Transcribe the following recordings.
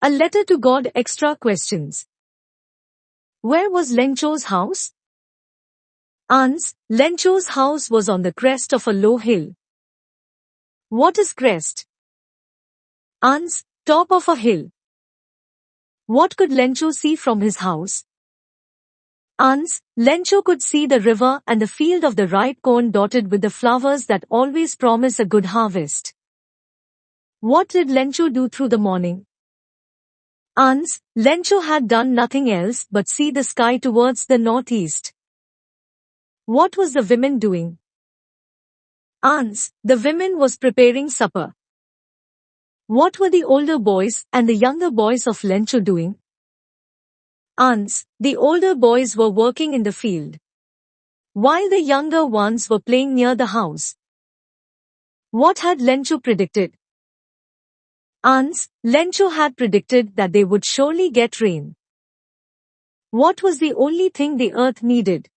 A letter to God. Extra questions. Where was Lencho's house? Ans. Lencho's house was on the crest of a low hill. What is crest? Ans. Top of a hill. What could Lencho see from his house? Ans. Lencho could see the river and the field of the ripe corn dotted with the flowers that always promise a good harvest. What did Lencho do through the morning? Ans. Lencho had done nothing else but see the sky towards the northeast. What was the women doing? Ans. The women was preparing supper. What were the older boys and the younger boys of Lencho doing? Ans. The older boys were working in the field, while the younger ones were playing near the house. What had Lencho predicted? Ans. Lencho had predicted that they would surely get rain. What was the only thing the earth needed?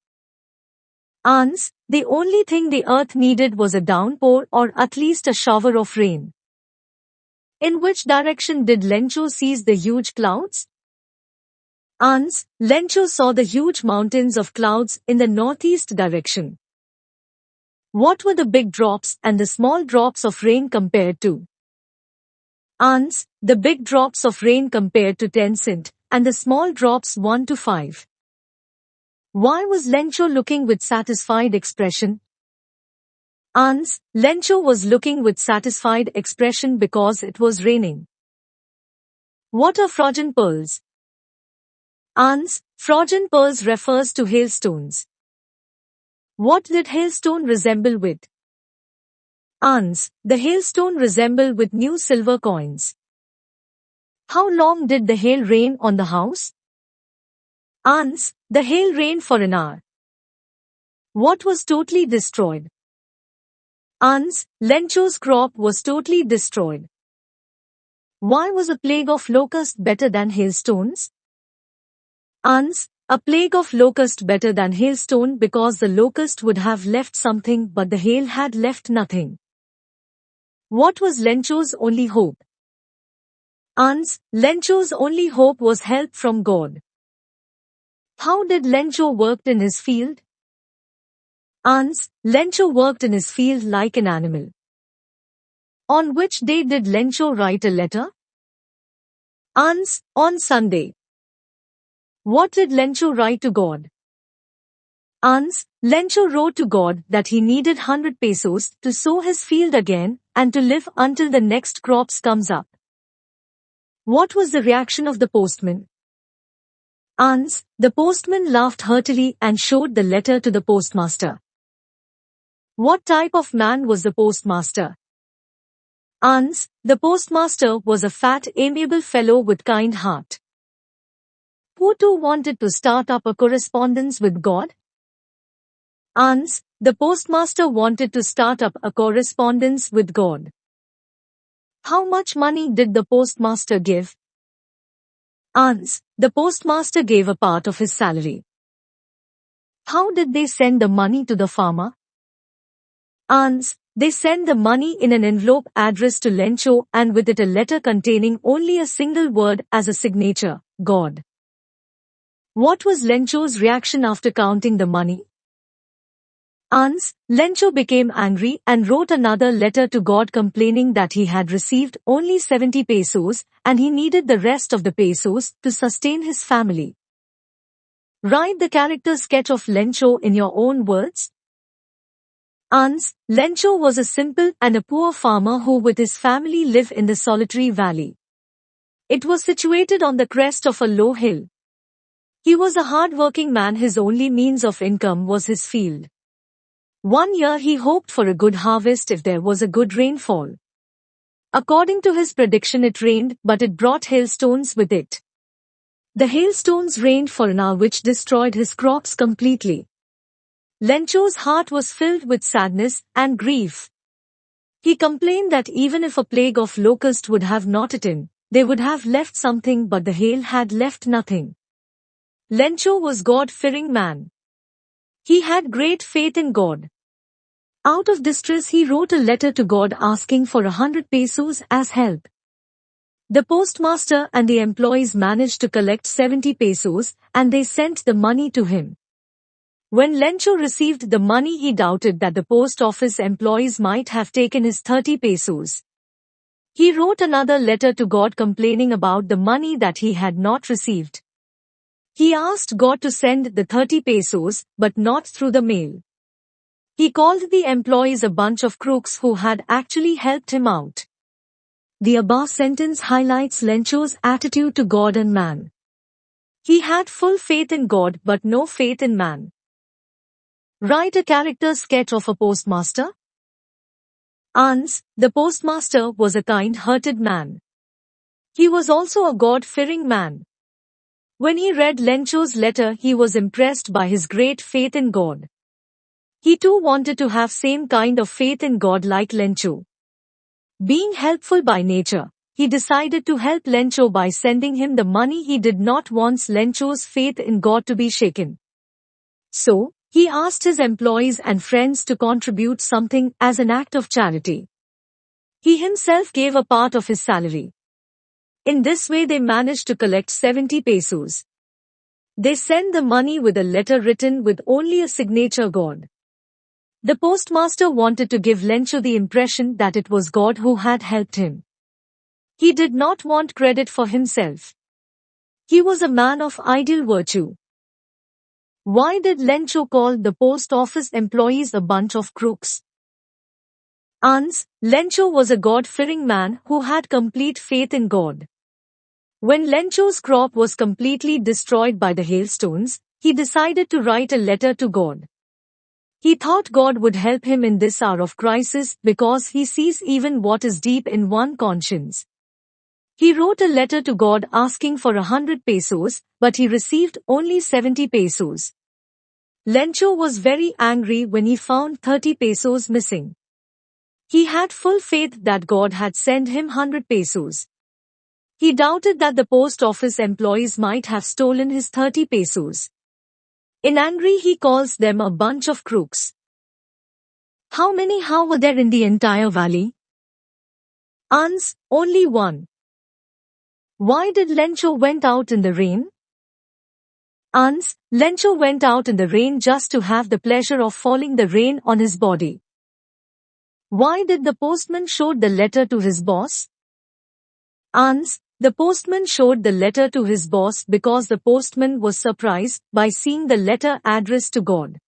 Ans. The only thing the earth needed was a downpour or at least a shower of rain. In which direction did Lencho see the huge clouds? Ans. Lencho saw the huge mountains of clouds in the northeast direction. What were the big drops and the small drops of rain compared to? Ans. The big drops of rain compared to 10 cent, and the small drops 1 to 5. Why was Lencho looking with satisfied expression? Ans. Lencho was looking with satisfied expression because it was raining. What are frogen pearls? Ans. Frogen pearls refers to hailstones. What did hailstone resemble with? Ans. The hailstone resembled with new silver coins. How long did the hail rain on the house? Ans. The hail rained for an hour. What was totally destroyed? Ans. Lencho's crop was totally destroyed. Why was a plague of locust better than hailstones? Ans. A plague of locust better than hailstone because the locust would have left something but the hail had left nothing. What was Lencho's only hope? Ans. Lencho's only hope was help from God. How did Lencho worked in his field? Ans. Lencho worked in his field like an animal. On which day did Lencho write a letter? Ans. On Sunday. What did Lencho write to God? Ans. Lencho wrote to God that he needed 100 pesos to sow his field again and to live until the next crops comes up. What was the reaction of the postman? Ans. The postman laughed heartily and showed the letter to the postmaster. What type of man was the postmaster? Ans. The postmaster was a fat, amiable fellow with kind heart. Who too wanted to start up a correspondence with God? Ans. The postmaster wanted to start up a correspondence with God. How much money did the postmaster give? Ans. The postmaster gave a part of his salary. How did they send the money to the farmer? Ans. They sent the money in an envelope addressed to Lencho and with it a letter containing only a single word as a signature, God. What was Lencho's reaction after counting the money? Ans. Lencho became angry and wrote another letter to God complaining that he had received only 70 pesos and he needed the rest of the pesos to sustain his family. Write the character sketch of Lencho in your own words. Ans. Lencho was a simple and a poor farmer who with his family lived in the solitary valley. It was situated on the crest of a low hill. He was a hard-working man. His only means of income was his field. One year he hoped for a good harvest if there was a good rainfall. According to his prediction it rained, but it brought hailstones with it. The hailstones rained for an hour which destroyed his crops completely. Lencho's heart was filled with sadness and grief. He complained that even if a plague of locust would have not eaten, they would have left something but the hail had left nothing. Lencho was God-fearing man. He had great faith in God. Out of distress he wrote a letter to God asking for 100 pesos as help. The postmaster and the employees managed to collect 70 pesos and they sent the money to him. When Lencho received the money, he doubted that the post office employees might have taken his 30 pesos. He wrote another letter to God complaining about the money that he had not received. He asked God to send the 30 pesos, but not through the mail. He called the employees a bunch of crooks who had actually helped him out. The above sentence highlights Lencho's attitude to God and man. He had full faith in God but no faith in man. Write a character sketch of a postmaster. Hans, the postmaster, was a kind-hearted man. He was also a God-fearing man. When he read Lencho's letter, he was impressed by his great faith in God. He too wanted to have same kind of faith in God like Lencho. Being helpful by nature, he decided to help Lencho by sending him the money. He did not want Lencho's faith in God to be shaken. So, he asked his employees and friends to contribute something as an act of charity. He himself gave a part of his salary. In this way they managed to collect 70 pesos. They sent the money with a letter written with only a signature God. The postmaster wanted to give Lencho the impression that it was God who had helped him. He did not want credit for himself. He was a man of ideal virtue. Why did Lencho call the post office employees a bunch of crooks? Hans, Lencho was a God-fearing man who had complete faith in God. When Lencho's crop was completely destroyed by the hailstones, he decided to write a letter to God. He thought God would help him in this hour of crisis because he sees even what is deep in one's conscience. He wrote a letter to God asking for 100 pesos, but he received only 70 pesos. Lencho was very angry when he found 30 pesos missing. He had full faith that God had sent him 100 pesos. He doubted that the post office employees might have stolen his 30 pesos. In anger, he calls them a bunch of crooks. How were there in the entire valley? Hans, only one. Why did Lencho went out in the rain? Hans, Lencho went out in the rain just to have the pleasure of falling the rain on his body. Why did the postman showed the letter to his boss? Hans, the postman showed the letter to his boss because the postman was surprised by seeing the letter addressed to God.